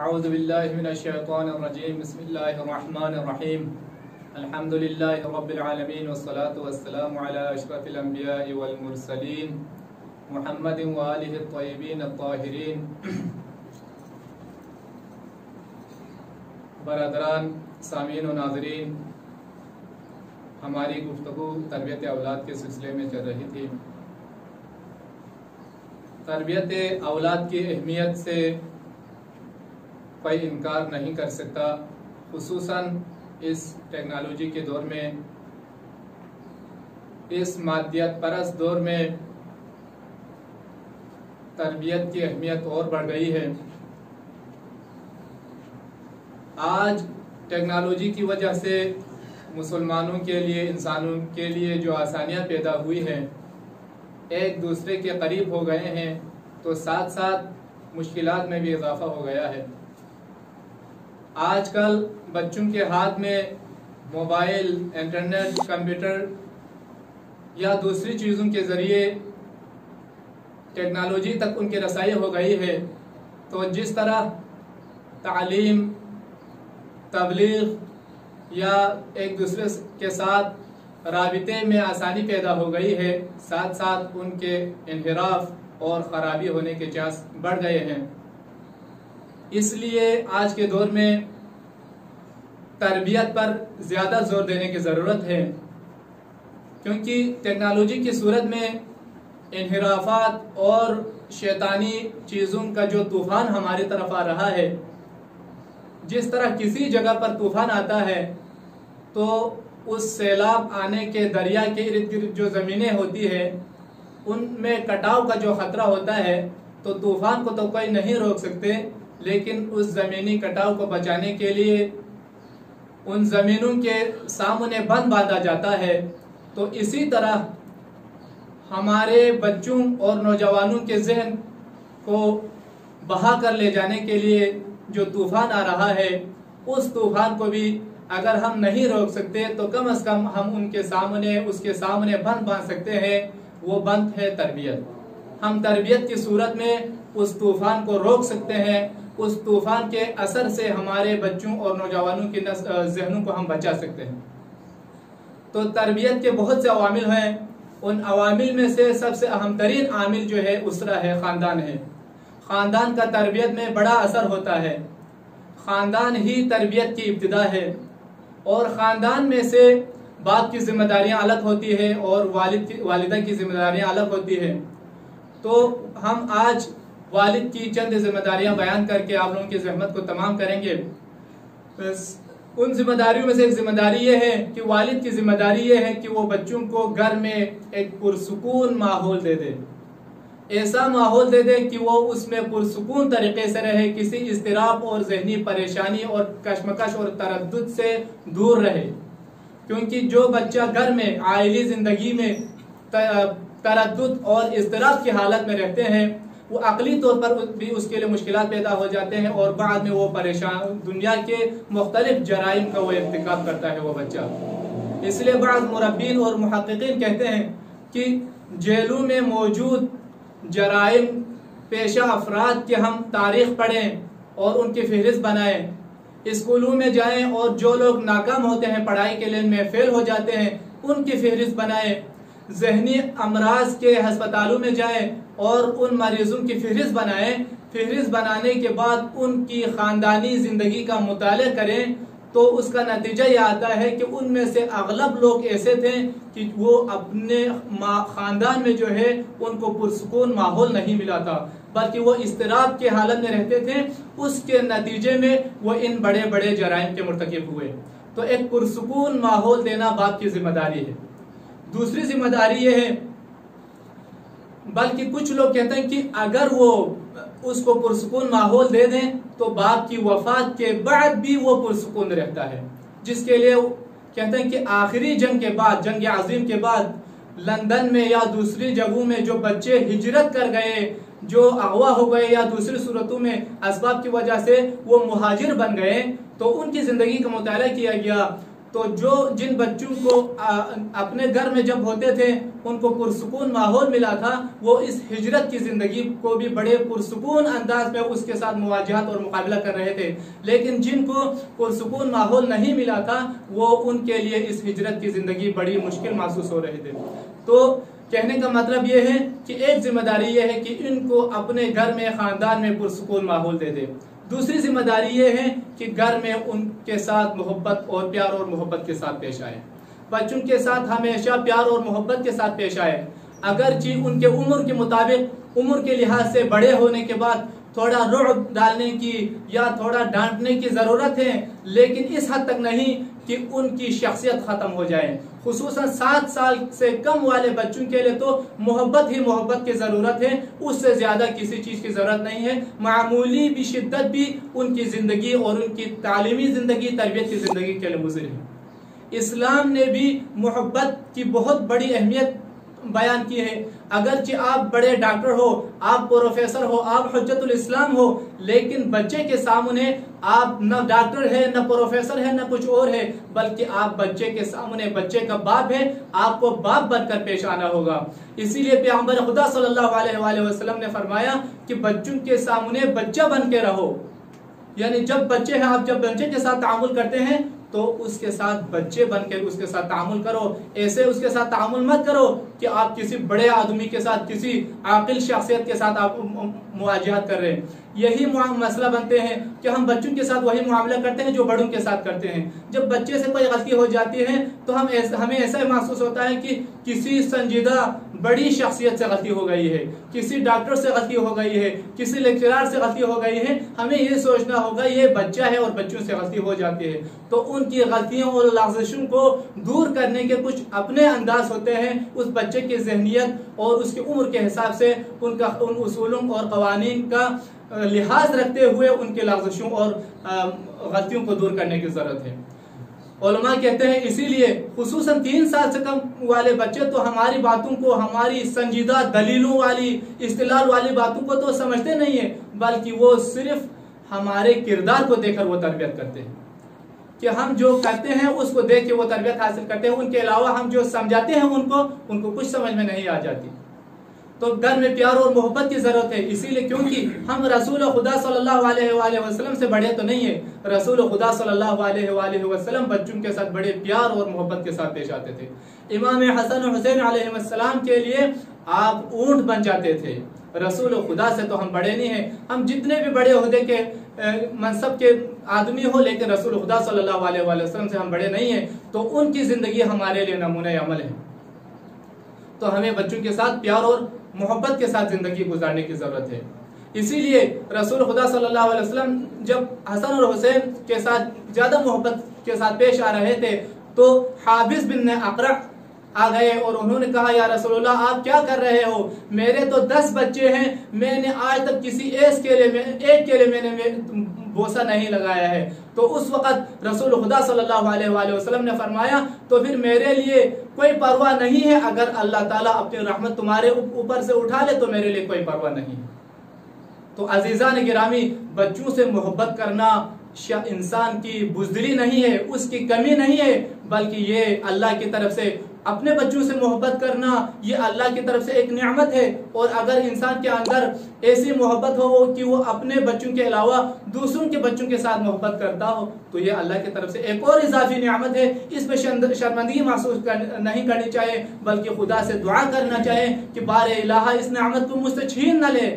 अऊज़ु बिल्लाहि मिनश्शैतानिर्रजीम बिस्मिल्लाहिर्रहमानिर्रहीम अल्हम्दुलिल्लाहि रब्बिल आलमीन वस्सलातु वस्सलामु अला अशरफिल अंबियाइ वल मुरसलीन मुहम्मदिन व आलिहि त्वय्यिबीन अत्ताहिरीन। बरदरान सामीन व नाज़रीन, हमारी गुफ्तगू तरबियत औलाद के सिलसिले में चल रही थी। तरबियत औलाद की अहमियत से कोई इनकार नहीं कर सकता, खुसूसन इस टेक्नोलॉजी के दौर में, इस मादियत परस्त दौर में तरबियत की अहमियत और बढ़ गई है। आज टेक्नोलॉजी की वजह से मुसलमानों के लिए, इंसानों के लिए जो आसानियाँ पैदा हुई हैं, एक दूसरे के करीब हो गए हैं, तो साथ साथ मुश्किलात में भी इजाफा हो गया है। आजकल बच्चों के हाथ में मोबाइल, इंटरनेट, कंप्यूटर या दूसरी चीज़ों के ज़रिए टेक्नोलॉजी तक उनकी रसाई हो गई है। तो जिस तरह तालीम, तबलीग या एक दूसरे के साथ राबिते में आसानी पैदा हो गई है, साथ साथ उनके इन्हिराफ और ख़राबी होने के चांस बढ़ गए हैं। इसलिए आज के दौर में तरबियत पर ज़्यादा जोर देने की ज़रूरत है, क्योंकि टेक्नोलॉजी की सूरत में इन्हिराफात और शैतानी चीज़ों का जो तूफ़ान हमारी तरफ आ रहा है, जिस तरह किसी जगह पर तूफ़ान आता है तो उस सैलाब आने के दरिया के इर्द गिर्द जो ज़मीनें होती है उनमें कटाव का जो ख़तरा होता है, तो तूफ़ान को तो कोई नहीं रोक सकते, लेकिन उस ज़मीनी कटाव को बचाने के लिए उन ज़मीनों के सामने बंद बांधा जाता है। तो इसी तरह हमारे बच्चों और नौजवानों के जहन को बहा कर ले जाने के लिए जो तूफ़ान आ रहा है, उस तूफ़ान को भी अगर हम नहीं रोक सकते तो कम से कम हम उसके सामने बंद बांध सकते हैं। वो बंद है तरबियत। हम तरबियत की सूरत में उस तूफ़ान को रोक सकते हैं। उस तूफ़ान के असर से हमारे बच्चों और नौजवानों के जहनों को हम बचा सकते हैं। तो तरबियत के बहुत से अवामिल हैं। उन अवामिल में से सबसे अहम तरीन आमिल जो है उसरा है, ख़ानदान है। ख़ानदान का तरबियत में बड़ा असर होता है। ख़ानदान ही तरबियत की इब्तिदा है, और ख़ानदान में से बाप की जिम्मेदारियां अलग होती है और वालिदा की जिम्मेदारियां अलग होती है। तो हम आज वालिद की चंद जिम्मेदारियां बयान करके आप लोगों की ज़हमत को तमाम करेंगे। उन जिम्मेदारियों में से एक जिम्मेदारी ये है कि वालिद की जिम्मेदारी ये है कि वो बच्चों को घर में एक पुरसुकून माहौल दे दे, ऐसा माहौल दे दे कि वो उसमें पुरसुकून तरीके से रहे, किसी इज़्तिराब और ज़हनी परेशानी और कश्मकश और तरद्दुद से दूर रहे। क्योंकि जो बच्चा घर में आइली ज़िंदगी में तरद्दुद और इज़्तिराब की हालत में रहते हैं, वो अक़ली तौर पर भी उसके लिए मुश्किलात पैदा हो जाते हैं, और बाद में वो परेशान, दुनिया के मुख्तलिफ जराइम का वो इर्तिकाब करता है वो बच्चा। इसलिए बाज़ मुरब्बीन और मुहक्किकीन कहते हैं कि जेलों में मौजूद जराइम पेशा अफराद के हम तारीख़ पढ़ें और उनकी फहरिस्त बनाएं। स्कूलों में जाएं और जो लोग नाकाम होते हैं, पढ़ाई के लिए में फेल हो जाते हैं, उनकी फहरिस्त बनाएं। ज़हनी अमराज के हस्पतालों में जाएं और उन मरीजों की फहरिस्त बनाएं। फहरिस्त बनाने के बाद उनकी ख़ानदानी ज़िंदगी का मुताला करें, तो उसका नतीजा यह आता है कि उनमें से अगलब लोग ऐसे थे कि वो अपने ख़ानदान में जो है उनको पुरसुकून माहौल नहीं मिला था, बल्कि वो इज़्तिराब के हालत में रहते थे। उसके नतीजे में वो इन बड़े बड़े जराइम के मुर्तकिब हुए। तो एक पुरसुकून माहौल देना बाप की जिम्मेदारी है। दूसरी जिम्मेदारी ये है, बल्कि कुछ लोग कहते हैं कि अगर वो उसको पुरसुकून माहौल दे दें तो बाप की वफात के बाद भी वो पुरसुकून रहता है, जिसके लिए कहते हैं कि आखिरी जंग के बाद, जंग अजीम के बाद लंदन में या दूसरी जगहों में जो बच्चे हिजरत कर गए, जो अगवा हो गए या दूसरी सूरतों में असबाब की वजह से वो मुहाजिर बन गए, तो उनकी ज़िंदगी का मुताला किया गया। तो जिन बच्चों को अपने घर में जब होते थे उनको पुरसुकून माहौल मिला था, वो इस हिजरत की जिंदगी को भी बड़े पुरसुकून अंदाज में उसके साथ मुवाजहत और मुकाबला कर रहे थे। लेकिन जिनको पुरसुकून माहौल नहीं मिला था, वो उनके लिए इस हिजरत की जिंदगी बड़ी मुश्किल महसूस हो रही थी। तो कहने का मतलब ये है कि एक जिम्मेदारी ये है कि इनको अपने घर में, खानदान में पुरसुकून माहौल दे दे। दूसरी जिम्मेदारी ये है कि घर में उनके साथ मोहब्बत और प्यार और मोहब्बत के साथ पेश आए। बच्चों के साथ हमेशा प्यार और मोहब्बत के साथ पेश आए। अगरचे उनके उम्र के मुताबिक, उम्र के लिहाज से बड़े होने के बाद थोड़ा रुअब डालने की या थोड़ा डांटने की जरूरत है, लेकिन इस हद तक नहीं कि उनकी शख्सियत खत्म हो जाए। खुसूसन 7 साल से कम वाले बच्चों के लिए तो मोहब्बत ही मोहब्बत की जरूरत है, उससे ज्यादा किसी चीज की जरूरत नहीं है। मामूली भी शिद्दत भी उनकी जिंदगी और उनकी तालीमी जिंदगी, तरबियत की जिंदगी के लिए मुज़िर है। इस्लाम ने भी मोहब्बत की बहुत बड़ी अहमियत बयान की है। अगरचे आप बड़े डॉक्टर हो, आप प्रोफेसर हो, आप हुज्जतुल इस्लाम हो, लेकिन बच्चे के सामने आप न डॉक्टर है, न प्रोफेसर है, न कुछ और है, बल्कि आप बच्चे के सामने बच्चे का बाप है, आपको बाप बनकर पेश आना होगा। इसीलिए पैगंबर खुदा सल्लल्लाहु अलैहि वसल्लम ने फरमाया कि बच्चों के सामने बच्चा बन के रहो। यानी जब बच्चे हैं, आप जब बच्चे के साथ तामुल करते हैं तो उसके साथ बच्चे बनकर उसके साथ तामुल करो। ऐसे उसके साथ तामुल मत करो कि आप किसी बड़े आदमी के साथ, किसी आकिल शख्सियत के साथ आप मुवाजहत कर रहे हैं। यही मसला बनते हैं कि हम बच्चों के साथ वही मुआमला करते हैं जो बड़ों के साथ करते हैं। जब बच्चे से कोई गलती हो जाती है तो हमें ऐसा महसूस होता है कि किसी संजीदा बड़ी शख्सियत से गलती हो गई है, किसी डॉक्टर से गलती हो गई है, किसी लेक्चरर से गलती हो गई है। हमें ये सोचना होगा ये बच्चा है और बच्चों से गलती हो जाती है। तो उनकी गलतियों और लग़ज़िशों को दूर करने के कुछ अपने अंदाज होते हैं। उस बच्चे की ज़हनियत और उसकी उम्र के हिसाब से उन उसूलों और क़वानीन का लिहाज रखते हुए उनके लग़ज़िशों और गलतियों को दूर करने की ज़रूरत है। उलमा कहते हैं इसीलिए खुसूसन 3 साल से कम वाले बच्चे तो हमारी बातों को, हमारी संजीदा दलीलों वाली, इस्तिलाल वाली बातों को तो समझते नहीं है, बल्कि वो सिर्फ हमारे किरदार को देखकर वो तरबियत करते हैं कि हम जो करते हैं उसको देख के वो तरबियत हासिल करते हैं। उनके अलावा हम जो समझाते हैं उनको कुछ समझ में नहीं आ जाती। तो घर में प्यार और मोहब्बत की जरूरत है। इसीलिए क्योंकि हम रसूल खुदा सल्लल्लाहु अलैहि वसल्लम से बड़े तो नहीं है। रसूल खुदा सल्लल्लाहु अलैहि वसल्लम बच्चों के साथ बड़े प्यार और मोहब्बत के साथ पेश आते थे। इमाम हसन और हुसैन अलैहिस्सलाम के लिए आप ऊंट बन जाते थे। रसूल खुदा से तो हम बड़े नहीं हैं, हम जितने भी बड़े ओहदे के मनसब के आदमी हो, लेकिन रसूल खुदा सल्लल्लाहु अलैहि वसल्लम से हम बड़े नहीं हैं। तो उनकी जिंदगी हमारे लिए नमूने अमल है। तो हमें बच्चों के साथ प्यार और मोहब्बत के साथ जिंदगी गुजारने की जरूरत है। इसीलिए रसूल खुदा सल्लल्लाहु अलैहि वसल्लम जब हसन और हुसैन के साथ ज्यादा मोहब्बत के साथ पेश आ रहे थे तो हाबिस बिन अक़रा आ गए और उन्होंने कहा, या रसूलुल्लाह आप क्या कर रहे हो? मेरे तो 10 बच्चे हैं, मैंने आज तक किसी एक के लिए मैंने बोसा नहीं लगाया है। तो उस वक़्त रसूल खुदा सल्लल्लाहु अलैहि वसल्लम ने फरमाया, तो फिर मेरे लिए कोई परवाह नहीं है, अगर अल्लाह ताला अपनी रहमत तुम्हारे ऊपर से उठा ले तो मेरे लिए कोई परवाह नहीं है। तो अजीज़ान गिरामी, बच्चों से मोहब्बत करना इंसान की बुज़दिली नहीं है, उसकी कमी नहीं है, बल्कि ये अल्लाह की तरफ से अपने बच्चों से मोहब्बत करना ये अल्लाह की तरफ से एक नियामत है। और अगर इंसान के अंदर ऐसी मोहब्बत हो कि वो अपने बच्चों के अलावा दूसरों के बच्चों के साथ मोहब्बत करता हो तो ये अल्लाह की तरफ से एक और इजाफी नियामत है। इसमें शर्मिंदगी महसूस नहीं करनी चाहिए, बल्कि खुदा से दुआ करना चाहिए कि बारे इलाहा इस नियामत को मुझसे छीन न ले।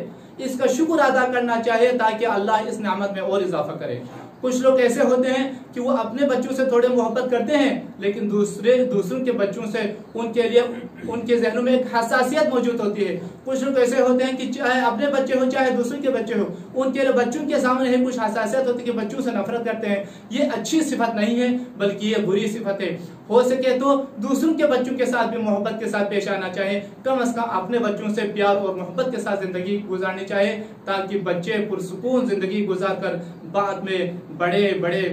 इसका शुक्र अदा करना चाहिए ताकि अल्लाह इस नियामत में और इजाफा करे। कुछ लोग ऐसे होते हैं कि वो अपने बच्चों से थोड़े मोहब्बत करते हैं, लेकिन दूसरों के बच्चों से उनके लिए उनके जहनों में एक हसासियत मौजूद होती है। कुछ लोग ऐसे होते हैं कि चाहे अपने बच्चे हो चाहे दूसरों के बच्चे हो, उनके लिए बच्चों के सामने है कुछ हसासियत होती है कि बच्चों से नफरत करते हैं। ये अच्छी सिफत नहीं है, बल्कि ये बुरी सिफत है। हो सके तो दूसरों के बच्चों के साथ भी मोहब्बत के साथ पेश आना चाहिए। कम अज कम अपने बच्चों से प्यार और मोहब्बत के साथ जिंदगी गुजारनी चाहिए, ताकि बच्चे पुरसुकून जिंदगी गुजार कर बाद में बड़े बड़े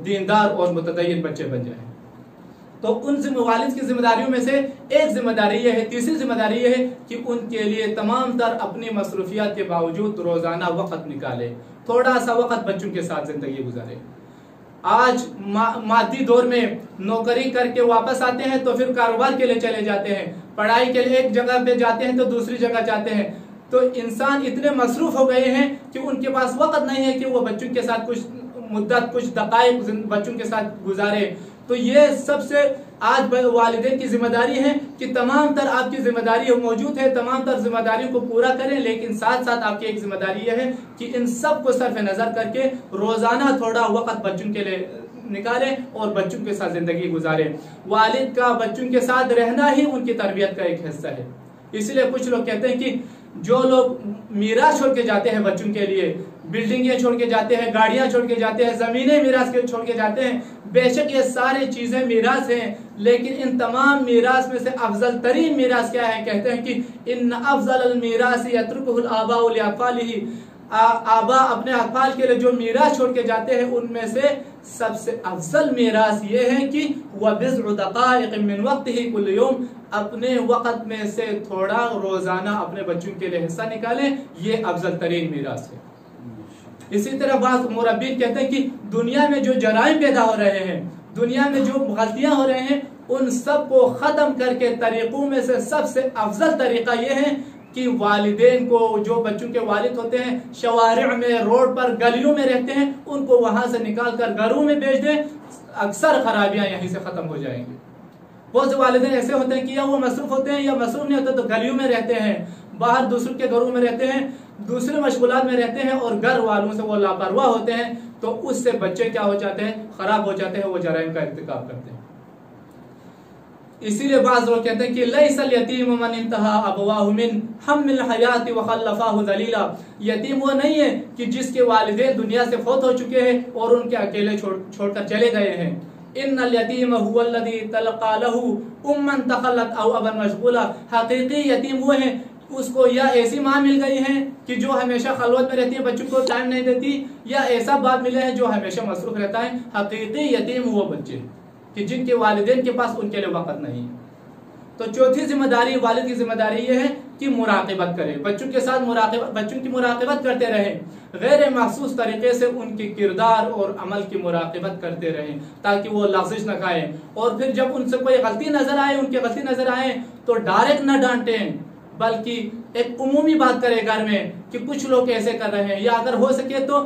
दीनदार और मुतदय्यन बच्चे बन जाएं। तो उन वालिद की जिम्मेदारियों में से एक जिम्मेदारी यह है, तीसरी जिम्मेदारी यह है कि उनके लिए तमाम तर अपनी मसरूफियात के बावजूद रोजाना वक्त निकाले, थोड़ा सा वक्त बच्चों के साथ जिंदगी गुजारे। आज मादी दौर में नौकरी करके वापस आते हैं तो फिर कारोबार के लिए चले जाते हैं, पढ़ाई के लिए एक जगह पे जाते हैं तो दूसरी जगह जाते हैं। तो इंसान इतने मसरूफ हो गए हैं कि उनके पास वक्त नहीं है कि वो बच्चों के साथ कुछ मुद्दत, कुछ दक़ाइक़ बच्चों के साथ गुजारे। तो ये सबसे आज वालिदैन की जिम्मेदारी है कि तमाम तर आपकी जिम्मेदारी मौजूद है, तमाम तर जिम्मेदारियों को पूरा करें, लेकिन साथ साथ आपकी एक जिम्मेदारी यह है कि इन सब को सरफ नजर करके रोजाना थोड़ा वक्त बच्चों के लिए निकालें और बच्चों के साथ जिंदगी गुजारें। वालिद का बच्चों के साथ रहना ही उनकी तरबियत का एक हिस्सा है। इसलिए कुछ लोग कहते हैं कि जो लोग मीरास छोड़ के जाते हैं बच्चों के लिए, बिल्डिंगें छोड़ के जाते हैं, गाड़ियां छोड़ के जाते हैं, जमीनें मीरास के छोड़ के जाते हैं, बेशक ये सारी चीजें मीरास हैं, लेकिन इन तमाम मीरास में से अफजल तरीन मीरास क्या है? कहते हैं कि इन अफजल मीरास यत्रुकुहुल आबाउ लिअत्फालिही, आबा अपने अत्फाल के लिए जो मीरास छोड़ के जाते हैं उनमें से सबसे अफजल मीरास ये है कि वह बिज़्उ दक़ाइक़ मिन वक़्तिही कुल यौम, अपने वक़्त में से थोड़ा रोजाना अपने बच्चों के लिए हिस्सा निकालें, ये अफजल तरीन मीरास है। इसी तरह बाज़ मुरब्बीन कहते हैं कि दुनिया में जो जराइम पैदा हो रहे हैं, दुनिया में जो गलतियां हो रहे हैं, उन सब को खत्म करके तरीकों में से सबसे अफजल तरीका यह है कि वालिदैन को, जो बच्चों के वालिद होते हैं शवारिअ में, रोड पर, गलियों में रहते हैं, उनको वहां से निकाल कर घरों में भेज दें, अक्सर खराबियां यहीं से खत्म हो जाएंगी। बहुत से वालिदैन ऐसे होते हैं कि या वो मसरूफ होते हैं या मसरूफ नहीं होते तो गलियों में रहते हैं, बाहर दूसरों के घरों में रहते हैं, दूसरे मशगूलात में रहते हैं और घर वालों से वो लापरवाह होते हैं, तो उससे बच्चे क्या हो जाते हैं? खराब हो जाते हैं, वो जराइम का इर्तिकाब करते हैं। इसीलिए बाज़ लोग कहते हैं कि लैसल यतीम मन इंतहा अबवाहु मिन हम्मिल हयाति व खल्लफाहु ज़लीला, यतीम वो नहीं है कि जिसके वालिदैन दुनिया से फौत हो चुके हैं और उनके अकेले छोड़कर चले गए हैं। इन्नल यतीम हुवल्लज़ी तलक़ा लहू उम्मन तख़ल्लत औ अबन मशगूला, हकीकी यतीम वो है उसको या ऐसी माँ मिल गई है कि जो हमेशा खलवत में रहती है, बच्चों को टाइम नहीं देती, या ऐसा बाप मिले है जो हमेशा मसरूफ रहता है। हकीकी यतीम वो बच्चे कि जिनके वालिदैन के पास उनके लिए वक़्त नहीं है। तो चौथी जिम्मेदारी वालिद की जिम्मेदारी ये है कि मुराक़बत करें, बच्चों के साथ बच्चों की मुराक़बत करते रहें, गैर महसूस तरीके से उनके किरदार और अमल की मुराक़बत करते रहें ताकि वो लग़ज़िश न खाएं। और फिर जब उनसे कोई गलती नजर आए, उनकी गलती नजर आए, तो डायरेक्ट न डांटें, बल्कि एक उमूमी बात करें घर में कि कुछ लोग ऐसे कर रहे हैं, या अगर हो सके तो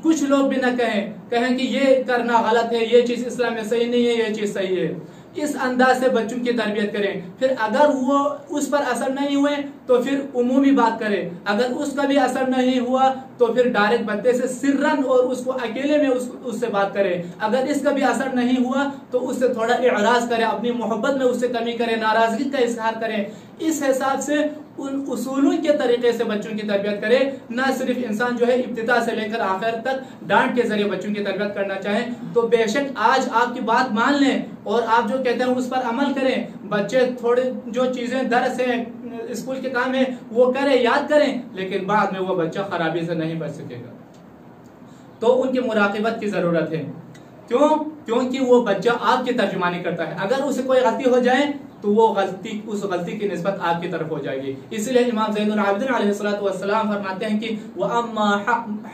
कुछ लोग भी न कहें कि ये करना गलत है, ये चीज इस्लाम में सही नहीं है, ये चीज सही है। इस अंदाज से बच्चों की तरबियत करें। फिर अगर वो उस पर असर नहीं हुए तो फिर उमूमी बात करें, अगर उसका भी असर नहीं हुआ तो फिर डायरेक्ट बच्चे से सिर्रन और उसको अकेले में उससे बात करें। अगर इसका भी असर नहीं हुआ तो उससे थोड़ा इराज करें, अपनी मोहब्बत में उससे कमी करें, नाराजगी का इजहार करें। इस हिसाब से उन उसूलों के तरीके से बच्चों की तरबियत करें। ना सिर्फ इंसान जो है इब्तिदा से लेकर आखिर तक डांट के जरिए बच्चों की तरबियत करना चाहें तो बेशक आज आपकी बात मान लें और आप जो कहते हैं उस पर अमल करें। बच्चे थोड़े जो चीजें दर्स है, स्कूल के काम है, वो करें, याद करें, लेकिन बाद में वो बच्चा खराबी से नहीं बच सकेगा। तो उनकी मुराक़बत की जरूरत है। क्यों? क्योंकि वो बच्चा आपकी तर्जुमानी करता है। अगर उसे कोई गलती हो जाए तो वो उस गलती की निस्बत आपकी तरफ हो जाएगी। इसलिए इमाम ज़ैनुल आबिदीन अलैहिस्सलातु वस्सलाम फरमाते हैं कि व अम्मा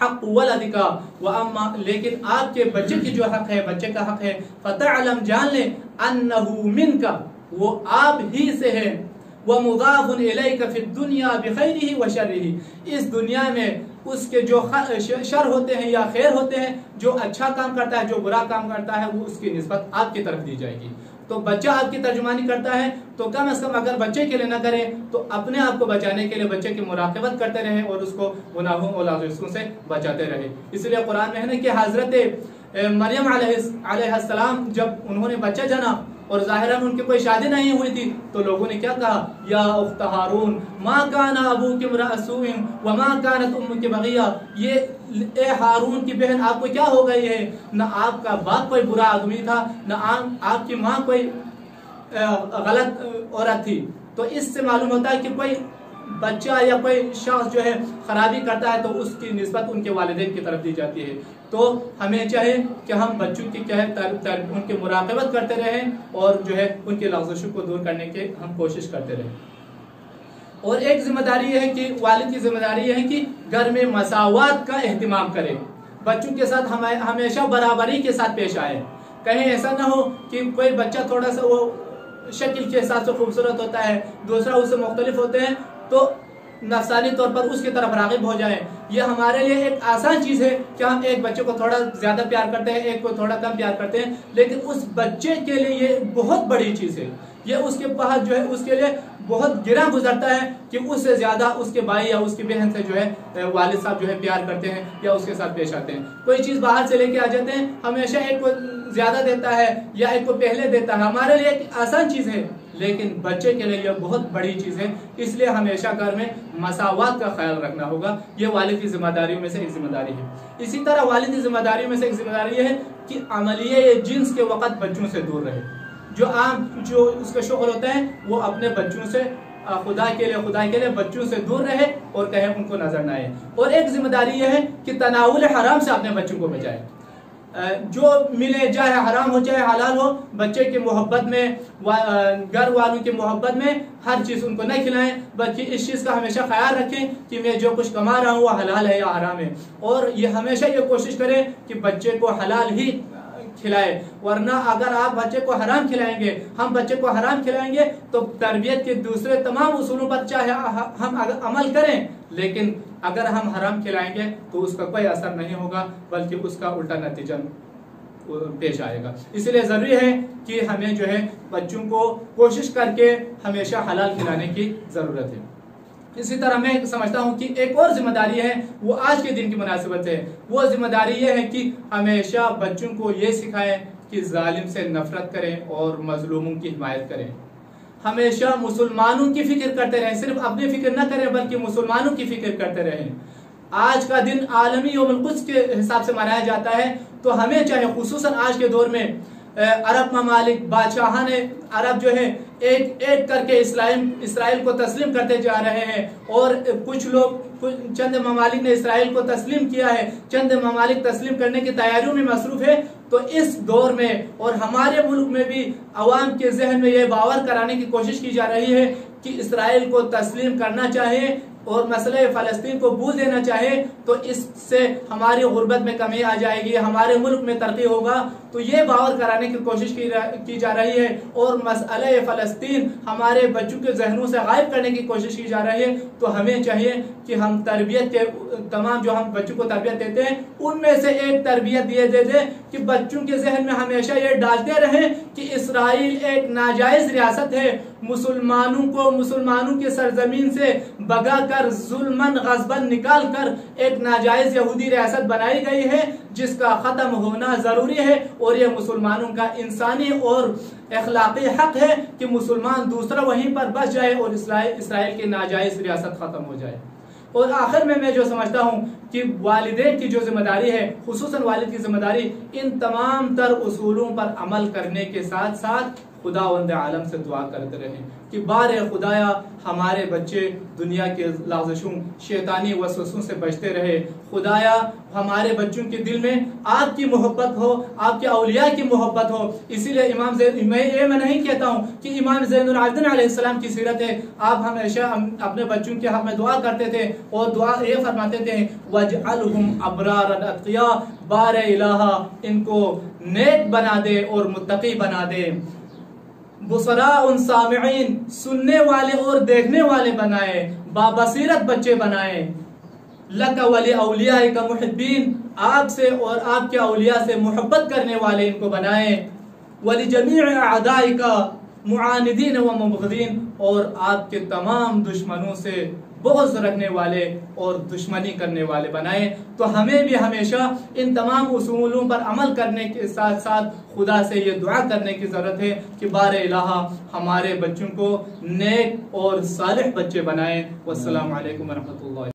हक़ वलदिका व अम्मा, लेकिन आपके बच्चे की जो हक है, बच्चे का हक है, फ़तअलम, जान ले, अन्नहु मिनका, वो आप ही से है, व मुज़ाफ़ुन इलैका फ़िद दुनिया बिख़ैरिही व शर्रिही, इस दुनिया में उसके जो शर होते हैं या खैर होते हैं, जो अच्छा काम करता है, जो बुरा काम करता है, वो उसकी निस्बत आपकी तरफ दी जाएगी। तो बच्चा आपकी तर्जुमानी करता है तो कम से कम अगर बच्चे के लिए ना करें तो अपने आप को बचाने के लिए बच्चे की मुराक़बत करते रहें और उसको गुनाहों और लाज़िमों से बचाते रहें। इसलिए कुरान में है ना कि हज़रत मरियम अलैहिस्सलाम जब उन्होंने बच्चा जाना और ज़ाहिरन उनकी कोई शादी नहीं हुई थी तो लोगों ने क्या कहा, या उख्त हारून मा काना अबूकी इम्रअ सूइन व मा कानत उम्मुकी बग़िया, ये ए हारून की बहन आपको क्या हो गई है, न आपका बाप कोई बुरा आदमी था, न आपकी माँ कोई गलत औरत थी। तो इससे मालूम होता है कि कोई बच्चा या कोई शख्स जो है खराबी करता है तो उसकी निस्बत उनके वालिदैन की तरफ दी जाती है। तो हमें चाहे कि हम बच्चों की क्या है उनकी मुराक़बत करते रहें और जो है उनकी लग़ज़िशों को दूर करने के हम कोशिश करते रहें। और एक जिम्मेदारी है कि वालिद की जिम्मेदारी है कि घर में मसावात का एहतिमाम करें। बच्चों के साथ हमेशा बराबरी के साथ पेश आए। कहीं ऐसा ना हो कि कोई बच्चा थोड़ा सा वो शक्ल के हिसाब से खूबसूरत होता है, दूसरा उससे मुख्तलिफ होते हैं, तो नफसानी तौर पर उसकी तरफ राग़िब हो जाए। ये हमारे लिए एक आसान चीज़ है कि हम एक बच्चे को थोड़ा ज़्यादा प्यार करते हैं, एक को थोड़ा कम प्यार करते हैं, लेकिन उस बच्चे के लिए ये बहुत बड़ी चीज़ है। ये उसके पास जो है उसके लिए बहुत गिरा गुजरता है कि उससे ज़्यादा उसके भाई या उसकी बहन से जो है वालिद साहब जो है प्यार करते हैं या उसके साथ पेश आते हैं। कोई चीज़ बाहर से लेके आ जाते हैं, हमेशा एक को ज़्यादा देता है या एक को पहले देता है। हमारे लिए एक आसान चीज़ है, लेकिन बच्चे के लिए यह बहुत बड़ी चीज़ है। इसलिए हमेशा घर में मसावात का ख्याल रखना होगा। ये वालिद की जिम्मेदारियों में से एक जिम्मेदारी है। इसी तरह वालिद की जिम्मेदारियों में से एक जिम्मेदारी है कि अमलिये जिन्स के वक़्त बच्चों से दूर रहे। जो उसका शुक्र होता है वो अपने बच्चों से खुदा के लिए बच्चों से दूर रहे और कहे उनको नजर ना आए। और एक जिम्मेदारी यह है कि तनावुल हराम से अपने बच्चों को बचाए। जो मिले चाहे हराम हो चाहे हलाल हो, बच्चे की मोहब्बत में, घर वालों की मोहब्बत में हर चीज़ उनको न खिलाएं, बल्कि इस चीज़ का हमेशा ख्याल रखें कि मैं जो कुछ कमा रहा हूँ वो हलाल है या हराम है। और ये हमेशा ये कोशिश करें कि बच्चे को हलाल ही खिलाए, वरना अगर आप बच्चे को हराम खिलाएंगे, हम बच्चे को हराम खिलाएंगे तो तरबियत के दूसरे तमाम उसूलों पर चाहे हम अमल करें, लेकिन अगर हम हराम खिलाएंगे तो उसका कोई असर नहीं होगा, बल्कि उसका उल्टा नतीजा पेश आएगा। इसलिए ज़रूरी है कि हमें जो है बच्चों को कोशिश करके हमेशा हलाल खिलाने की ज़रूरत है। इसी तरह मैं समझता हूँ कि एक और जिम्मेदारी है, वो आज के दिन की मुनासिबत है। वो जिम्मेदारी ये है कि हमेशा बच्चों को ये सिखाएं कि जालिम से नफरत करें और मजलूमों की हिमायत करें। हमेशा मुसलमानों की फिक्र करते रहें, सिर्फ अपनी फिक्र न करें बल्कि मुसलमानों की फिक्र करते रहें। आज का दिन आलमी यौमुल कुद्स के हिसाब से मनाया जाता है, तो हमें चाहे खुसूसन आज के दौर में अरब ममालिक बादशाह ने अरब जो है एक एक करके इसराइल को तस्लीम करते जा रहे हैं, और कुछ चंद ममालिक ने इसराइल को तस्लीम किया है, चंद ममालिक तस्लीम करने की तैयारियों में मसरूफ है। तो इस दौर में और हमारे मुल्क में भी अवाम के जहन में यह बावर कराने की कोशिश की जा रही है कि इसराइल को तस्लीम करना चाहिए और मसले फ़लस्तीन को भूल देना चाहे, तो इससे हमारी गुर्बत में कमी आ जाएगी, हमारे मुल्क में तरक्की होगा। तो ये बावर कराने की कोशिश की जा रही है और मसले फ़लस्तीन हमारे बच्चों के जहनों से गायब करने की कोशिश की जा रही है। तो हमें चाहिए कि हम तरबियत के तमाम जो हम बच्चों को तरबियत देते हैं उनमें से एक तरबियत दे दें कि बच्चों के जहन में हमेशा ये डालते रहें कि इसराइल एक नाजायज रियासत है, मुसलमानों की सरजमीन से भगा कर जुल्मन गज़बन निकाल कर एक नाजायज यहूदी रियासत बनाई गई है, जिसका खत्म होना जरूरी है। और ये मुसलमानों का इंसानी और अखलाकी हक है कि मुसलमान दूसरा वहीं पर बच जाए और इसराइल की नाजायज रियासत खत्म हो जाए। और आखिर में मैं जो समझता हूँ कि वालिदैन की जो जिम्मेदारी है, खुसूसन वालिद की जिम्मेदारी, इन तमाम तर उसूलों पर अमल करने के साथ साथ खुदावंद आलम से दुआ करते रहें कि बारे खुदाया हमारे बच्चे दुनिया के लाज़िशों शैतानी वसवसों से बचते रहे। खुदाया हमारे बच्चों के दिल में आपकी मोहब्बत हो, आपके औलिया की मोहब्बत हो। इसीलिए मैं नहीं कहता हूँ कि इमाम ज़ैनुल आबिदीन अलैहिस्सलाम की सीरत है, आप हमेशा अपने बच्चों के हक में दुआ करते थे और दुआ ये फरमाते थे वजअलहुम अबरारन अत्किया, बारे इलाहा इनको नेक बना दे और मुत्तकी बना दे, बुसरा उन सामिईन सुनने वाले और देखने वाले बनाए, बाबसीरत बच्चे बनाए, लका वली औलिया का मुहिब्बीन आपसे और आपके औलिया से मोहब्बत करने वाले इनको बनाए, वली जमीअ अअदाई का मुआनिदीन व मुबग़िदीन और आपके तमाम दुश्मनों से बुग़्ज़ रखने वाले और दुश्मनी करने वाले बनाए। तो हमें भी हमेशा इन तमाम उसूलों पर अमल करने के साथ साथ खुदा से ये दुआ करने की ज़रूरत है कि बारे इलाहा हमारे बच्चों को नेक और सालिह बच्चे बनाए। वस्सलामु अलैकुम व रहमतुल्लाह।